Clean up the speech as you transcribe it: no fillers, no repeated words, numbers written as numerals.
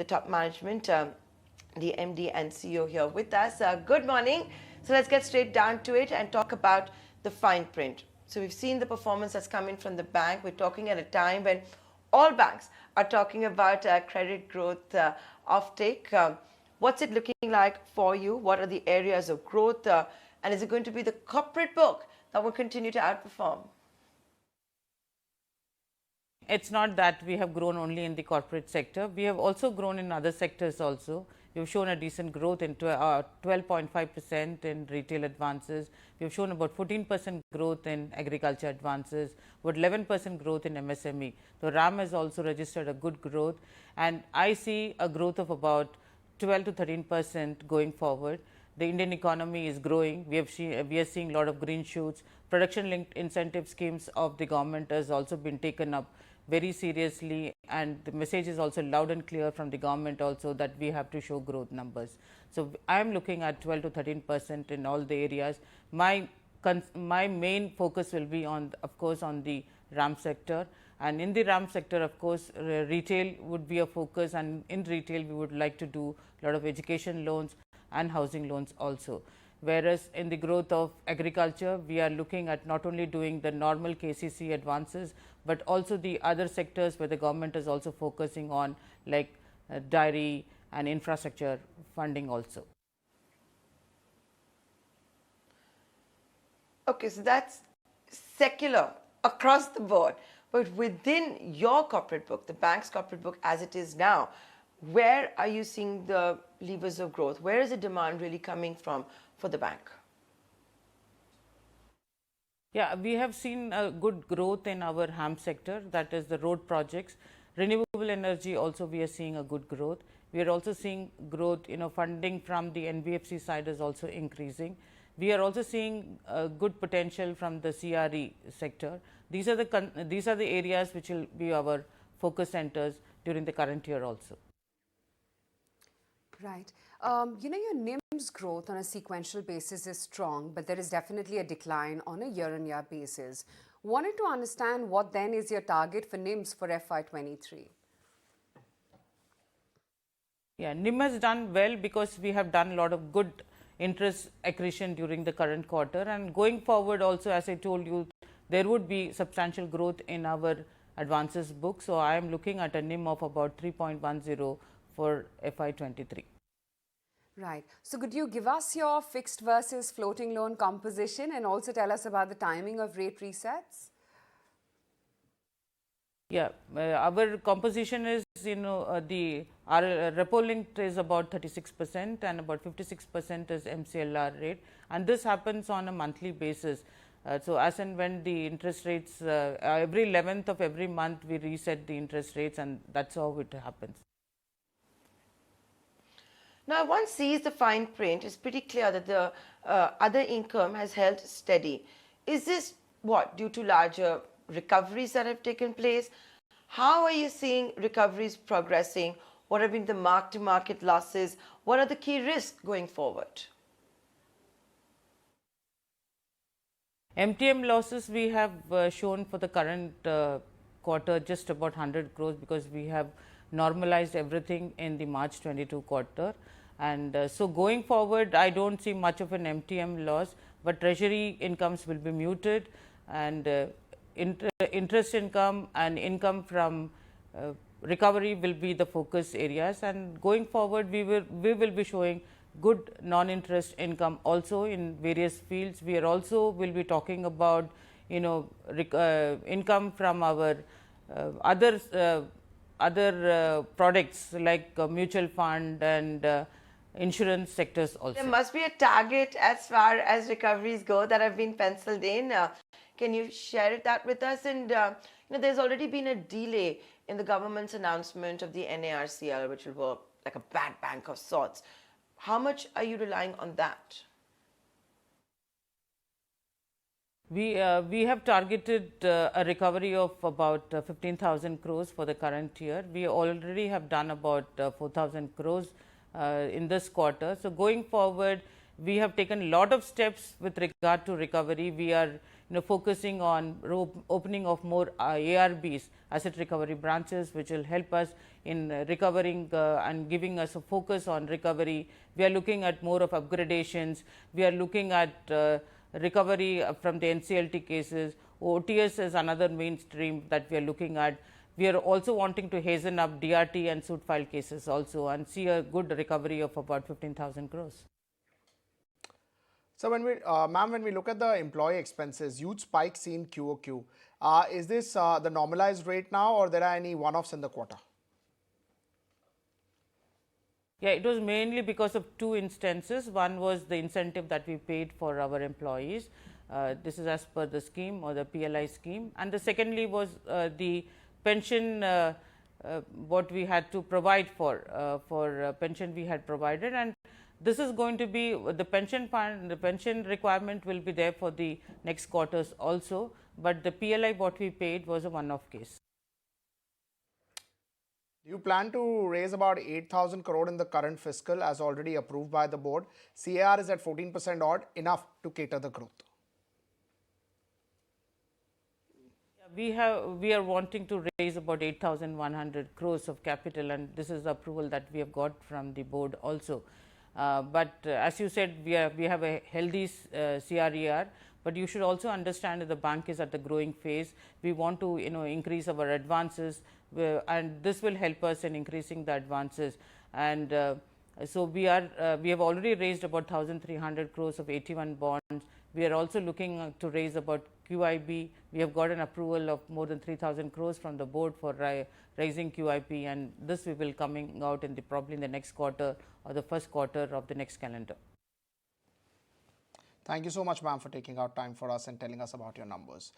top management, the MD and CEO here with us. Good morning. So let's get straight down to it and talk about the fine print. So we've seen the performance that's come in from the bank. We're talking at a time when all banks are talking about credit growth offtake. What's it looking like for you? What are the areas of growth? And is it going to be the corporate book that will continue to outperform? It's not that we have grown only in the corporate sector. We have also grown in other sectors also. We have shown a decent growth in 12.5% in retail advances. We have shown about 14% growth in agriculture advances, about 11% growth in MSME. So RAM has also registered a good growth, and I see a growth of about 12 to 13% going forward. The Indian economy is growing. We are seeing a lot of green shoots. Production linked incentive schemes of the government has also been taken up very seriously, and the message is also loud and clear from the government also that we have to show growth numbers. So I am looking at 12 to 13% in all the areas. My main focus will be on, of course, on the RAM sector, and in the RAM sector, of course, retail would be a focus, and in retail we would like to do a lot of education loans and housing loans also. Whereas in the growth of agriculture, we are looking at not only doing the normal KCC advances, but also the other sectors where the government is also focusing on, like dairy and infrastructure funding also. Okay, so that's secular across the board, but within your corporate book, the bank's corporate book as it is now, where are you seeing the levers of growth? Where is the demand really coming from for the bank? Yeah, we have seen a good growth in our HAM sector, that is the road projects. Renewable energy also we are seeing a good growth. We are also seeing growth, funding from the NBFC side is also increasing. We are also seeing good potential from the CRE sector. These are the areas which will be our focus centers during the current year also. Right. Your NIMs growth on a sequential basis is strong, but there is definitely a decline on a year-on-year basis. Wanted to understand what then is your target for NIMs for FY23? Yeah, NIM has done well because we have done a lot of good interest accretion during the current quarter, and going forward also, as I told you, there would be substantial growth in our advances book. So I am looking at a NIM of about 3.10 for FY23. Right. So could you give us your fixed versus floating loan composition and also tell us about the timing of rate resets? Yeah, our composition is, our repo linked is about 36% and about 56% is MCLR rate, and this happens on a monthly basis. So as and when the interest rates, every 11th of every month we reset the interest rates, and that's how it happens. Now, one sees the fine print, it's pretty clear that the other income has held steady. Is this due to larger recoveries that have taken place? How are you seeing recoveries progressing? What have been the mark-to-market losses? What are the key risks going forward? MTM losses we have shown for the current quarter just about 100 crores because we have normalized everything in the March 22 quarter. And so going forward, I don't see much of an MTM loss, but treasury incomes will be muted, and interest income and income from recovery will be the focus areas. And going forward, we will be showing good non-interest income also in various fields. We are also will be talking about income from our other products like mutual fund and insurance sectors also. There must be a target as far as recoveries go that have been penciled in. Can you share that with us? And there's already been a delay in the government's announcement of the NARCL, which will work like a bad bank of sorts. How much are you relying on that? We have targeted a recovery of about 15,000 crores for the current year. We already have done about 4,000 crores in this quarter. So going forward, we have taken a lot of steps with regard to recovery. We are focusing on opening of more ARBs, asset recovery branches, which will help us in recovering and giving us a focus on recovery. We are looking at more of upgradations. We are looking at recovery from the NCLT cases. OTS is another mainstream that we are looking at. We are also wanting to hasten up DRT and suit file cases also and see a good recovery of about 15,000 crores. So, ma'am, when we look at the employee expenses, huge spike seen QOQ. Is this the normalized rate now, or there are any one-offs in the quarter? Yeah, it was mainly because of two instances. One was the incentive that we paid for our employees. This is as per the scheme or the PLI scheme. And the secondly was the pension, what we had to provide for pension we had provided. And this is going to be the pension fund, the pension requirement will be there for the next quarters also, but the PLI what we paid was a one-off case. Do you plan to raise about 8,000 crore in the current fiscal as already approved by the board? CAR is at 14% odd, enough to cater the growth. We are wanting to raise about 8,100 crores of capital, and this is the approval that we have got from the board also. But as you said, we have a healthy CRER, but you should also understand that the bank is at the growing phase. We want to increase our advances, and this will help us in increasing the advances. And so we have already raised about 1,300 crores of AT1 bonds. We are also looking to raise about QIB. We have got an approval of more than 3,000 crores from the board for raising QIP, and this we will coming out in probably in the next quarter or the first quarter of the next calendar. Thank you so much, ma'am, for taking out time for us and telling us about your numbers.